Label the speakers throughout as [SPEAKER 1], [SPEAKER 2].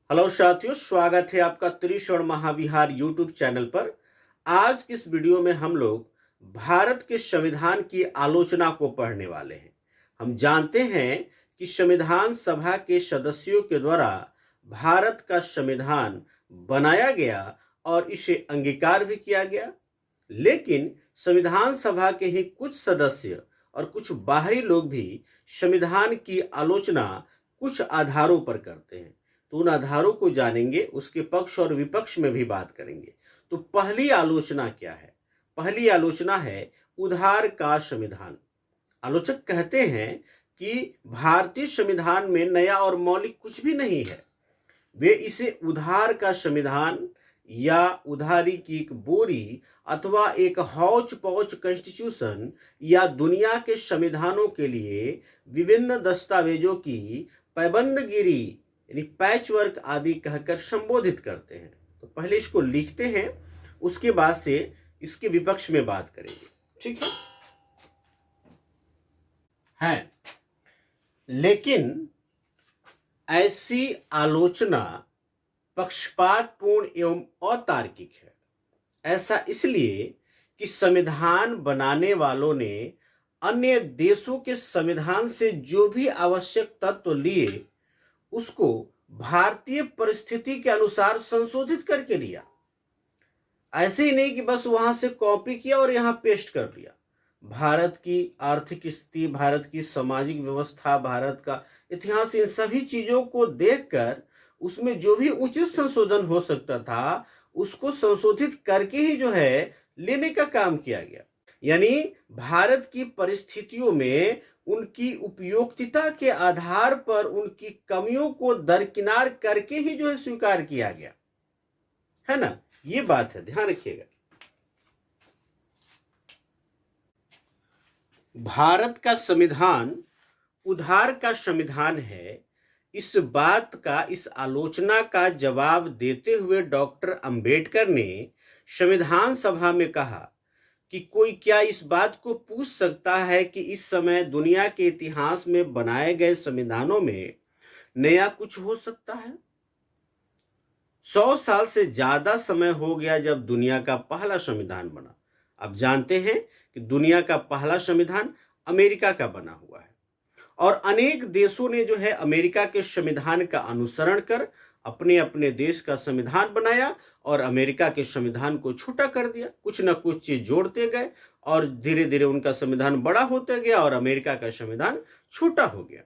[SPEAKER 1] Hello साथियों, स्वागत है आपका त्रिशर्ण महाविहार यूट्यूब चैनल पर। आज की इस वीडियो में हम लोग भारत के संविधान की आलोचना को पढ़ने वाले हैं। हम जानते हैं कि संविधान सभा के सदस्यों के द्वारा भारत का संविधान बनाया गया और इसे अंगीकार भी किया गया, लेकिन संविधान सभा के ही कुछ सदस्य और कुछ बाहरी लोग भी संविधान की आलोचना कुछ आधारों पर करते हैं। तो उन आधारों को जानेंगे, उसके पक्ष और विपक्ष में भी बात करेंगे। तो पहली आलोचना क्या है? पहली आलोचना है उधार का संविधान। आलोचक कहते हैं कि भारतीय संविधान में नया और मौलिक कुछ भी नहीं है। वे इसे उधार का संविधान या उधारी की एक बोरी अथवा एक हौच पौच कॉन्स्टिट्यूशन या दुनिया के संविधानों के लिए विभिन्न दस्तावेजों की पैबंदगिरी यानी पैचवर्क आदि कहकर संबोधित करते हैं। तो पहले इसको लिखते हैं, उसके बाद से इसके विपक्ष में बात करेंगे। ठीक है। लेकिन ऐसी आलोचना पक्षपातपूर्ण एवं अतार्किक है। ऐसा इसलिए कि संविधान बनाने वालों ने अन्य देशों के संविधान से जो भी आवश्यक तत्व लिए उसको भारतीय परिस्थिति के अनुसार संशोधित करके लिया। ऐसे ही नहीं कि बस वहां से कॉपी किया और यहां पेस्ट कर दिया। भारत की आर्थिक स्थिति, भारत की सामाजिक व्यवस्था, भारत का इतिहास, इन सभी चीजों को देखकर उसमें जो भी उचित संशोधन हो सकता था उसको संशोधित करके ही लेने का काम किया गया। यानी भारत की परिस्थितियों में उनकी उपयोगिता के आधार पर उनकी कमियों को दरकिनार करके ही स्वीकार किया गया है ना। ये बात है, ध्यान रखिएगा। भारत का संविधान उधार का संविधान है। इस बात का, इस आलोचना का जवाब देते हुए डॉक्टर अंबेडकर ने संविधान सभा में कहा कि कोई क्या इस बात को पूछ सकता है कि इस समय दुनिया के इतिहास में बनाए गए संविधानों में नया कुछ हो सकता है? 100 साल से ज्यादा समय हो गया जब दुनिया का पहला संविधान बना। अब जानते हैं कि दुनिया का पहला संविधान अमेरिका का बना हुआ है और अनेक देशों ने अमेरिका के संविधान का अनुसरण कर अपने अपने देश का संविधान बनाया और अमेरिका के संविधान को छोटा कर दिया। कुछ न कुछ चीज जोड़ते गए और धीरे धीरे उनका संविधान बड़ा होता गया और अमेरिका का संविधान छोटा हो गया।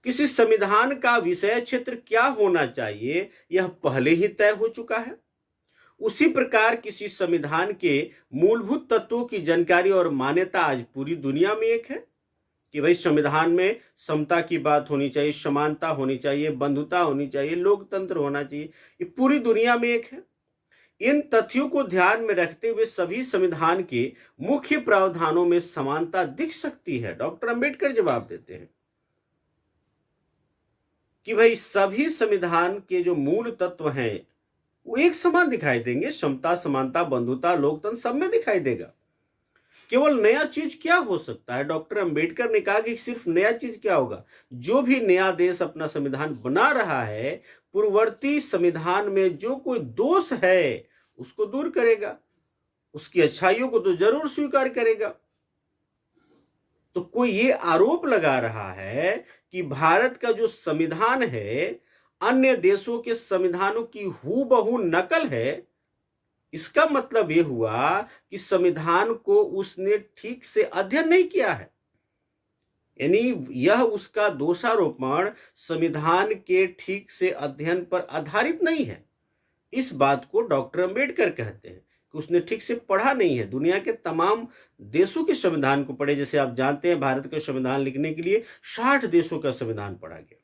[SPEAKER 1] किसी संविधान का विषय क्षेत्र क्या होना चाहिए यह पहले ही तय हो चुका है। उसी प्रकार किसी संविधान के मूलभूत तत्वों की जानकारी और मान्यता आज पूरी दुनिया में एक है कि भाई संविधान में समता की बात होनी चाहिए, समानता होनी चाहिए, बंधुता होनी चाहिए, लोकतंत्र होना चाहिए। ये पूरी दुनिया में एक है। इन तथ्यों को ध्यान में रखते हुए सभी संविधान के मुख्य प्रावधानों में समानता दिख सकती है। डॉक्टर अंबेडकर जवाब देते हैं कि भाई सभी संविधान के जो मूल तत्व हैं वो एक समान दिखाई देंगे। समता, समानता, बंधुता, लोकतंत्र सब में दिखाई देगा। केवल नया चीज क्या हो सकता है? डॉक्टर अंबेडकर ने कहा कि सिर्फ नया चीज क्या होगा? जो भी नया देश अपना संविधान बना रहा है, पूर्ववर्ती संविधान में जो कोई दोष है उसको दूर करेगा, उसकी अच्छाइयों को तो जरूर स्वीकार करेगा। तो कोई ये आरोप लगा रहा है कि भारत का जो संविधान है अन्य देशों के संविधानों की हूबहू नकल है, इसका मतलब यह हुआ कि संविधान को उसने ठीक से अध्ययन नहीं किया है। यानी यह उसका दोषारोपण संविधान के ठीक से अध्ययन पर आधारित नहीं है। इस बात को डॉक्टर अंबेडकर कहते हैं कि उसने ठीक से पढ़ा नहीं है। दुनिया के तमाम देशों के संविधान को पढ़े। जैसे आप जानते हैं भारत का संविधान लिखने के लिए 60 देशों का संविधान पढ़ा गया।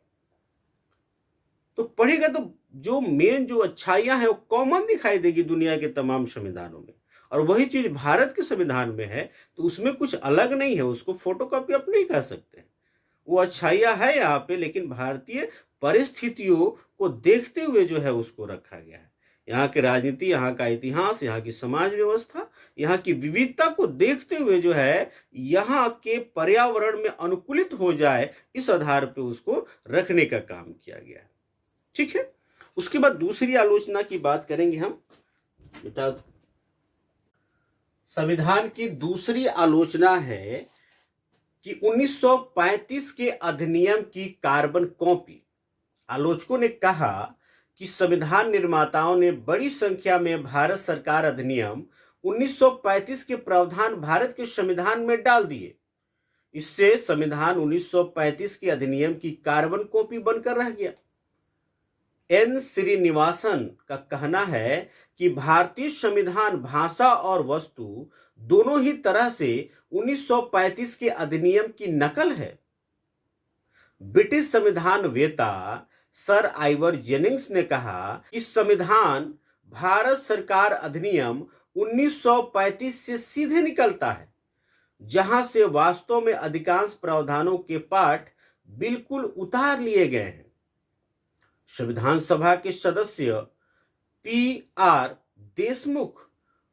[SPEAKER 1] तो पढ़ेगा तो जो मेन जो अच्छाइयां हैं वो कॉमन दिखाई देगी दुनिया के तमाम संविधानों में, और वही चीज भारत के संविधान में है तो उसमें कुछ अलग नहीं है। उसको फोटोकॉपी आप नहीं कर सकते। वो अच्छाइयां है यहाँ पे, लेकिन भारतीय परिस्थितियों को देखते हुए उसको रखा गया है। यहाँ की राजनीति, यहाँ का इतिहास, यहाँ की समाज व्यवस्था, यहाँ की विविधता को देखते हुए यहाँ के पर्यावरण में अनुकूलित हो जाए, इस आधार पर उसको रखने का काम किया गया है। ठीक है। उसके बाद दूसरी आलोचना की बात करेंगे हम बेटा। संविधान की दूसरी आलोचना है कि 1935 के अधिनियम की कार्बन कॉपी। आलोचकों ने कहा कि संविधान निर्माताओं ने बड़ी संख्या में भारत सरकार अधिनियम 1935 के प्रावधान भारत के संविधान में डाल दिए। इससे संविधान 1935 के अधिनियम की कार्बन कॉपी बनकर रह गया। एन श्रीनिवासन का कहना है कि भारतीय संविधान भाषा और वस्तु दोनों ही तरह से 1935 के अधिनियम की नकल है। ब्रिटिश संविधान वेता सर आइवर जेनिंग्स ने कहा कि संविधान भारत सरकार अधिनियम 1935 से सीधे निकलता है, जहां से वास्तव में अधिकांश प्रावधानों के पाठ बिल्कुल उतार लिए गए हैं। संविधान सभा के सदस्य पी.आर. देशमुख,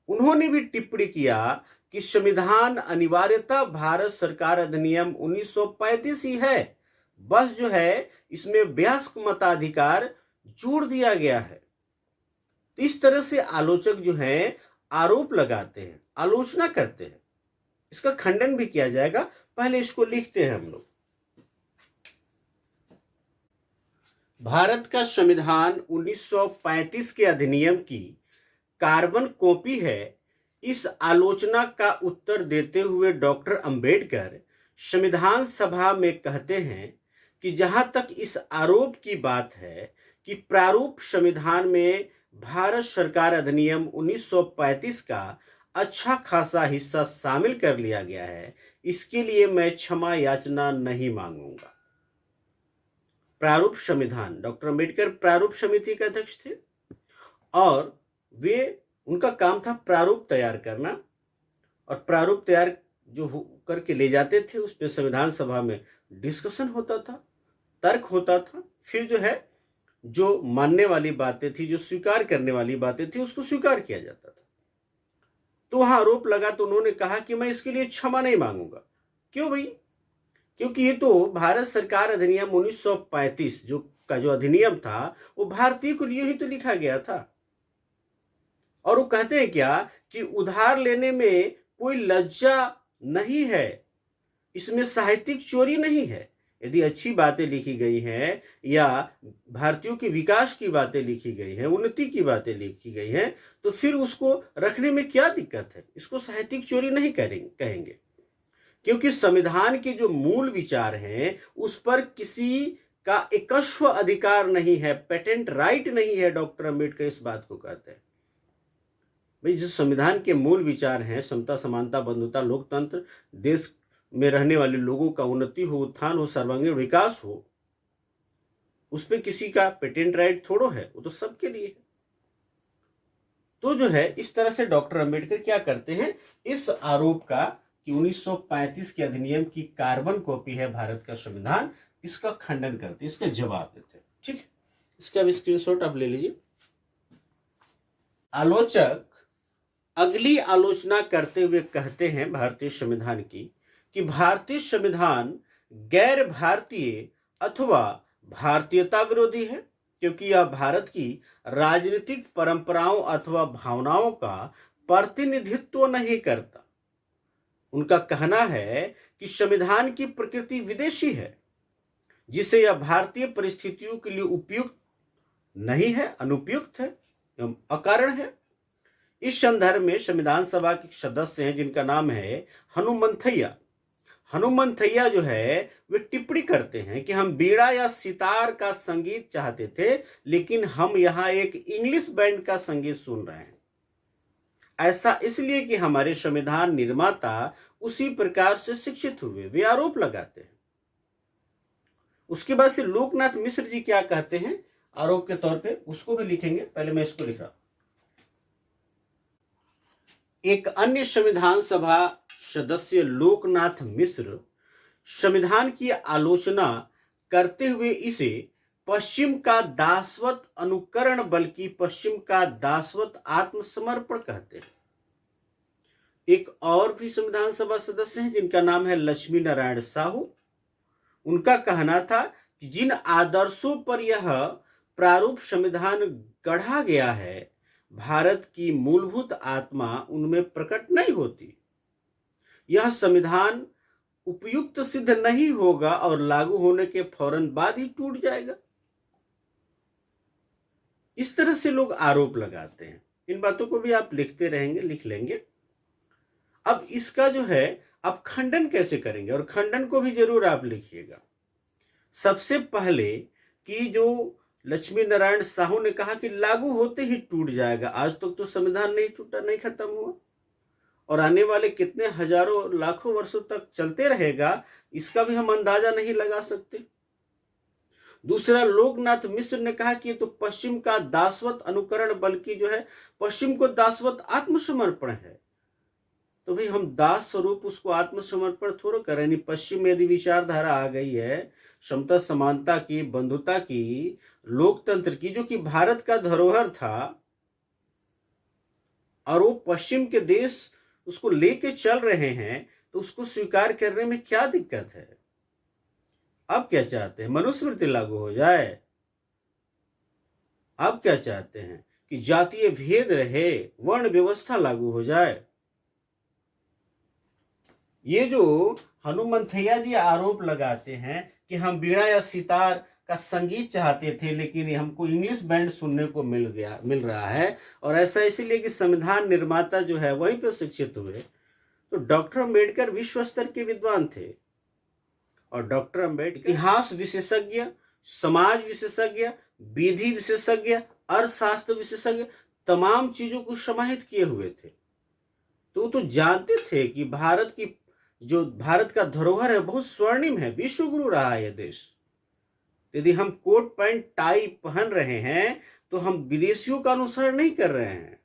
[SPEAKER 1] उन्होंने भी टिप्पणी किया कि संविधान अनिवार्यतः भारत सरकार अधिनियम 1935 ही है, बस जो है इसमें वयस्क मताधिकार जोड़ दिया गया है। इस तरह से आलोचक जो है आरोप लगाते हैं, आलोचना करते हैं। इसका खंडन भी किया जाएगा। पहले इसको लिखते हैं हम लोग। भारत का संविधान 1935 के अधिनियम की कार्बन कॉपी है। इस आलोचना का उत्तर देते हुए डॉक्टर अंबेडकर संविधान सभा में कहते हैं कि जहां तक इस आरोप की बात है कि प्रारूप संविधान में भारत सरकार अधिनियम 1935 का अच्छा खासा हिस्सा शामिल कर लिया गया है, इसके लिए मैं क्षमा याचना नहीं मांगूंगा। प्रारूप संविधान, डॉक्टर अंबेडकर प्रारूप समिति के अध्यक्ष थे और उनका काम था प्रारूप तैयार करना, और प्रारूप तैयार जो करके ले जाते थे उस पर संविधान सभा में डिस्कशन होता था, तर्क होता था। फिर जो है जो मानने वाली बातें थी, जो स्वीकार करने वाली बातें थी, उसको स्वीकार किया जाता था। तो वहां आरोप लगा तो उन्होंने कहा कि मैं इसके लिए क्षमा नहीं मांगूंगा। क्यों भाई? क्योंकि ये तो भारत सरकार अधिनियम 1935 जो अधिनियम था वो भारतीय को लिए ही तो लिखा गया था। और वो कहते हैं क्या कि उधार लेने में कोई लज्जा नहीं है, इसमें साहित्यिक चोरी नहीं है। यदि अच्छी बातें लिखी गई हैं या भारतीयों के विकास की बातें लिखी गई हैं, उन्नति की बातें लिखी गई हैं, तो फिर उसको रखने में क्या दिक्कत है? इसको साहित्यिक चोरी नहीं कहेंगे, क्योंकि संविधान के जो मूल विचार हैं उस पर किसी का एकस्व अधिकार नहीं है, पेटेंट राइट नहीं है। डॉक्टर अंबेडकर इस बात को कहते हैं। भाई, जो संविधान के मूल विचार हैं, समता, समानता, बंधुता, लोकतंत्र, देश में रहने वाले लोगों का उन्नति हो, उत्थान हो, सर्वांगीण विकास हो, उस पर किसी का पेटेंट राइट थोड़ो है, वो तो सबके लिए है। तो जो है इस तरह से डॉक्टर अंबेडकर क्या करते हैं, इस आरोप का कि 1935 के अधिनियम की कार्बन कॉपी है भारत का संविधान, इसका खंडन करते, इसका जवाब देते हैं। ठीक है, इसका भी स्क्रीनशॉट आप ले लीजिए। आलोचक अगली आलोचना करते हुए कहते हैं भारतीय संविधान की कि भारतीय संविधान गैर भारतीय अथवा भारतीयता विरोधी है, क्योंकि यह भारत की राजनीतिक परंपराओं अथवा भावनाओं का प्रतिनिधित्व नहीं करता। उनका कहना है कि संविधान की प्रकृति विदेशी है, जिससे यह भारतीय परिस्थितियों के लिए उपयुक्त नहीं है, अनुपयुक्त है एवं अकारण है। इस संदर्भ में संविधान सभा के सदस्य हैं जिनका नाम है हनुमंथैया। हनुमंथैया जो है वे टिप्पणी करते हैं कि हम बीड़ा या सितार का संगीत चाहते थे, लेकिन हम यहाँ एक इंग्लिश बैंड का संगीत सुन रहे हैं। ऐसा इसलिए कि हमारे संविधान निर्माता उसी प्रकार से शिक्षित हुए, वे आरोप लगाते हैं। उसके बाद से लोकनाथ मिश्र जी क्या कहते हैं आरोप के तौर पे, उसको भी लिखेंगे। पहले मैं इसको लिख रहा हूं। एक अन्य संविधान सभा सदस्य लोकनाथ मिश्र संविधान की आलोचना करते हुए इसे पश्चिम का दासवत अनुकरण बल्कि पश्चिम का दासवत आत्मसमर्पण कहते हैं। एक और भी संविधान सभा सदस्य हैं जिनका नाम है लक्ष्मी नारायण साहू। उनका कहना था कि जिन आदर्शों पर यह प्रारूप संविधान गढ़ा गया है, भारत की मूलभूत आत्मा उनमें प्रकट नहीं होती। यह संविधान उपयुक्त सिद्ध नहीं होगा और लागू होने के फौरन बाद ही टूट जाएगा। इस तरह से लोग आरोप लगाते हैं। इन बातों को भी आप लिखते रहेंगे, लिख लेंगे। अब इसका जो है आप खंडन कैसे करेंगे, और खंडन को भी जरूर आप लिखिएगा। सबसे पहले कि जो लक्ष्मी नारायण साहू ने कहा कि लागू होते ही टूट जाएगा, आज तक तो संविधान नहीं टूटा, नहीं खत्म हुआ, और आने वाले कितने हजारों लाखों वर्षों तक चलते रहेगा, इसका भी हम अंदाजा नहीं लगा सकते। दूसरा, लोकनाथ मिश्र ने कहा कि ये तो पश्चिम का दासवत अनुकरण, बल्कि जो है पश्चिम को दासवत आत्मसमर्पण है। तो भाई हम दास स्वरूप उसको आत्मसमर्पण थोड़ा करें। नहीं, पश्चिम में यदि विचारधारा आ गई है समता समानता की, बंधुता की, लोकतंत्र की, जो कि भारत का धरोहर था, और वो पश्चिम के देश उसको लेके चल रहे हैं, तो उसको स्वीकार करने में क्या दिक्कत है? आप क्या चाहते हैं, मनुस्मृति लागू हो जाए? आप क्या चाहते हैं कि जातीय भेद रहे, वर्ण व्यवस्था लागू हो जाए? ये जो हनुमंथैया जी आरोप लगाते हैं कि हम वीणा या सितार का संगीत चाहते थे, लेकिन हमको इंग्लिश बैंड सुनने को मिल रहा है, और ऐसा इसीलिए कि संविधान निर्माता जो है वहीं पर शिक्षित हुए। तो डॉक्टर अम्बेडकर विश्व स्तर के विद्वान थे, और डॉक्टर अम्बेडकर इतिहास विशेषज्ञ, समाज विशेषज्ञ, विधि विशेषज्ञ, अर्थशास्त्र विशेषज्ञ, तमाम चीजों को समाहित किए हुए थे। तो जानते थे कि भारत का धरोहर है बहुत स्वर्णिम है, विश्वगुरु रहा है यह देश। यदि हम कोट पैंट टाई पहन रहे हैं तो हम विदेशियों का अनुसरण नहीं कर रहे हैं।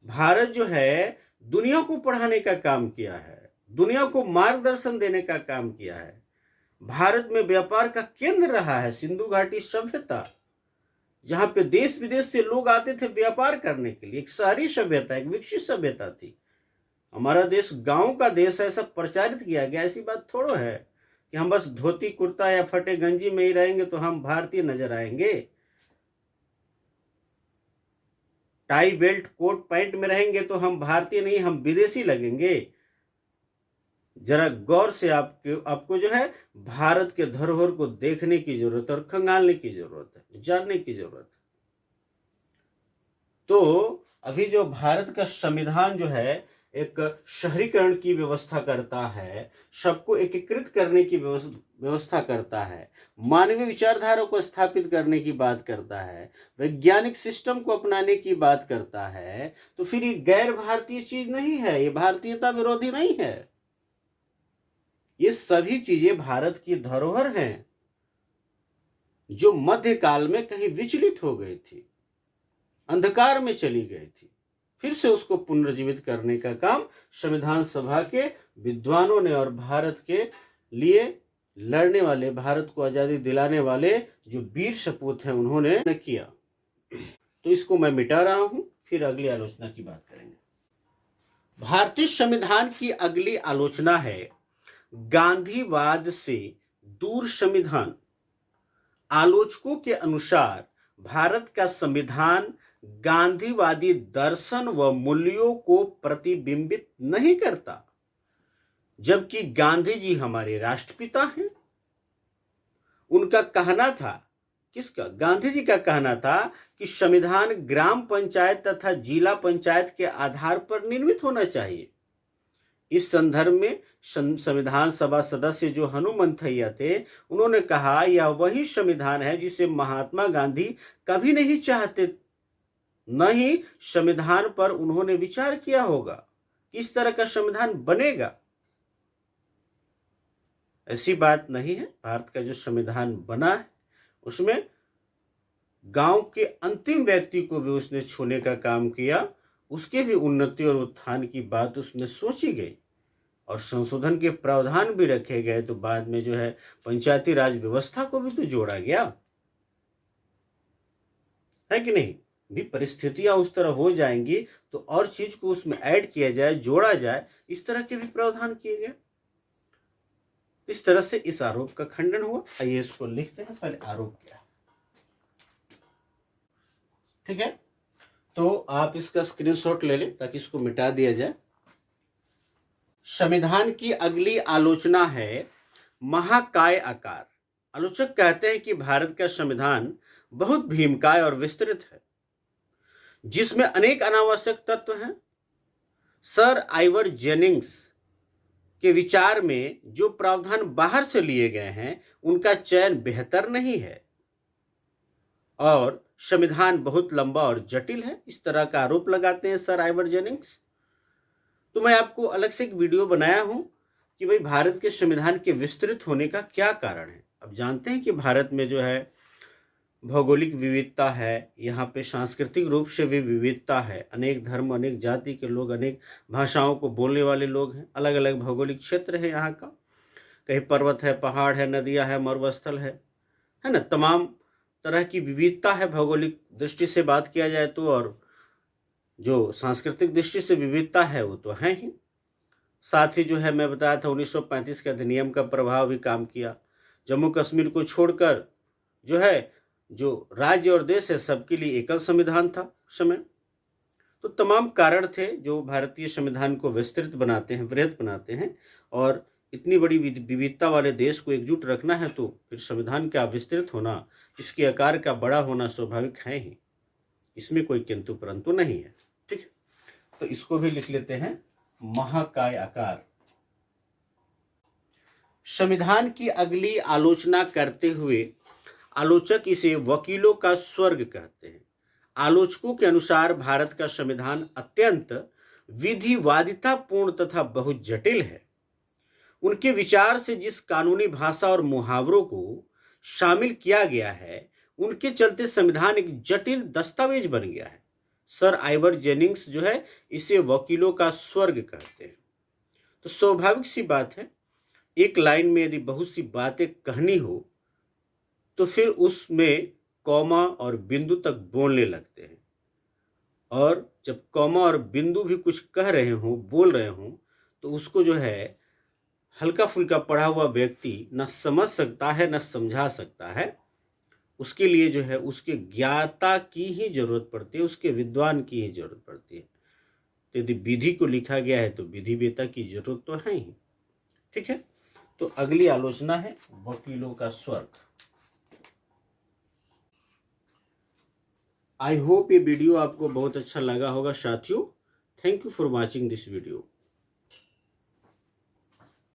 [SPEAKER 1] भारत जो है दुनिया को पढ़ाने का काम किया है, दुनिया को मार्गदर्शन देने का काम किया है। भारत में व्यापार का केंद्र रहा है सिंधु घाटी सभ्यता, जहां पे देश विदेश से लोग आते थे व्यापार करने के लिए। एक शहरी सभ्यता, एक विकसित सभ्यता थी। हमारा देश गांव का देश है, ऐसा प्रचारित किया गया। ऐसी बात थोड़ा है कि हम बस धोती कुर्ता या फटे गंजी में ही रहेंगे तो हम भारतीय नजर आएंगे, टाई बेल्ट कोट पैंट में रहेंगे तो हम भारतीय नहीं, हम विदेशी लगेंगे। जरा गौर से आपको जो है भारत के धरोहर को देखने की जरूरत है और खंगालने की जरूरत है, जानने की जरूरत है। तो अभी जो भारत का संविधान जो है एक शहरीकरण की व्यवस्था करता है, सबको एकीकृत करने की व्यवस्था करता है, मानवीय विचारधारा को स्थापित करने की बात करता है, वैज्ञानिक सिस्टम को अपनाने की बात करता है, तो फिर ये गैर भारतीय चीज नहीं है, ये भारतीयता विरोधी नहीं है। ये सभी चीजें भारत की धरोहर हैं, जो मध्यकाल में कहीं विचलित हो गई थी, अंधकार में चली गई थी। फिर से उसको पुनर्जीवित करने का काम संविधान सभा के विद्वानों ने और भारत के लिए लड़ने वाले, भारत को आजादी दिलाने वाले जो वीर सपूत हैं उन्होंने किया। तो इसको मैं मिटा रहा हूं, फिर अगली आलोचना की बात करेंगे। भारतीय संविधान की अगली आलोचना है गांधीवाद से दूर संविधान। आलोचकों के अनुसार भारत का संविधान गांधीवादी दर्शन व मूल्यों को प्रतिबिंबित नहीं करता, जबकि गांधी जी हमारे राष्ट्रपिता हैं। उनका कहना था, किसका? गांधी जी का कहना था कि संविधान ग्राम पंचायत तथा जिला पंचायत के आधार पर निर्मित होना चाहिए। इस संदर्भ में संविधान सभा सदस्य जो हनुमंथैया थे, उन्होंने कहा यह वही संविधान है जिसे महात्मा गांधी कभी नहीं चाहते, न ही संविधान पर उन्होंने विचार किया होगा किस तरह का संविधान बनेगा। ऐसी बात नहीं है। भारत का जो संविधान बना है उसमें गांव के अंतिम व्यक्ति को भी उसने छूने का काम किया, उसके भी उन्नति और उत्थान की बात उसमें सोची गई और संशोधन के प्रावधान भी रखे गए। तो बाद में जो है पंचायती राज व्यवस्था को भी तो जोड़ा गया है कि नहीं। भी परिस्थितियां उस तरह हो जाएंगी तो और चीज को उसमें ऐड किया जाए, जोड़ा जाए, इस तरह के भी प्रावधान किए गए। इस तरह से इस आरोप का खंडन हुआ। आइए इसको लिखते हैं, पहले आरोप क्या है। ठीक है, तो आप इसका स्क्रीनशॉट ले लें ताकि इसको मिटा दिया जाए। संविधान की अगली आलोचना है महाकाय आकार। आलोचक कहते हैं कि भारत का संविधान बहुत भीमकाय और विस्तृत है, जिसमें अनेक अनावश्यक तत्व हैं। सर आइवर जेनिंग्स के विचार में जो प्रावधान बाहर से लिए गए हैं उनका चयन बेहतर नहीं है और संविधान बहुत लंबा और जटिल है। इस तरह का आरोप लगाते हैं सर आइवर जेनिंग्स। तो मैं आपको अलग से एक वीडियो बनाया हूं कि भाई भारत के संविधान के विस्तृत होने का क्या कारण है। अब जानते हैं कि भारत में जो है भौगोलिक विविधता है, यहाँ पे सांस्कृतिक रूप से भी विविधता है, अनेक धर्म, अनेक जाति के लोग, अनेक भाषाओं को बोलने वाले लोग हैं, अलग अलग भौगोलिक क्षेत्र है यहाँ का। कहीं पर्वत है, पहाड़ है, नदियाँ है, मरुस्थल है ना, तमाम तरह की विविधता है भौगोलिक दृष्टि से बात किया जाए तो, और जो सांस्कृतिक दृष्टि से विविधता है वो तो है ही। साथ ही जो है मैं बताया था 1935 के अधिनियम का प्रभाव भी काम किया। जम्मू कश्मीर को छोड़कर जो है जो राज्य और देश है सबके लिए एकल संविधान था समय। तो तमाम कारण थे जो भारतीय संविधान को विस्तृत बनाते हैं, वृहद बनाते हैं। और इतनी बड़ी विविधता वाले देश को एकजुट रखना है तो फिर संविधान का विस्तृत होना, इसके आकार का बड़ा होना स्वाभाविक है ही, इसमें कोई किंतु परंतु नहीं है। ठीक है, तो इसको भी लिख लेते हैं महाकाय आकार। संविधान की अगली आलोचना करते हुए आलोचक इसे वकीलों का स्वर्ग कहते हैं। आलोचकों के अनुसार भारत का संविधान अत्यंत विधिवादितापूर्ण तथा बहुत जटिल है। उनके विचार से जिस कानूनी भाषा और मुहावरों को शामिल किया गया है उनके चलते संविधान एक जटिल दस्तावेज बन गया है। सर आइवर जेनिंग्स जो है इसे वकीलों का स्वर्ग कहते हैं। तो स्वाभाविक सी बात है, एक लाइन में यदि बहुत सी बातें कहनी हो तो फिर उसमें कॉमा और बिंदु तक बोलने लगते हैं, और जब कॉमा और बिंदु भी कुछ कह रहे हों, बोल रहे हों, तो उसको जो है हल्का फुल्का पढ़ा हुआ व्यक्ति न समझ सकता है न समझा सकता है। उसके लिए जो है उसके ज्ञाता की ही जरूरत पड़ती है, उसके विद्वान की ही जरूरत पड़ती है। तो यदि विधि को लिखा गया है तो विधि वेता की जरूरत तो है ही। ठीक है, तो अगली आलोचना है वकीलों का स्वर्ग। आई होप ये वीडियो आपको बहुत अच्छा लगा होगा साथियों। Thank you for watching this video.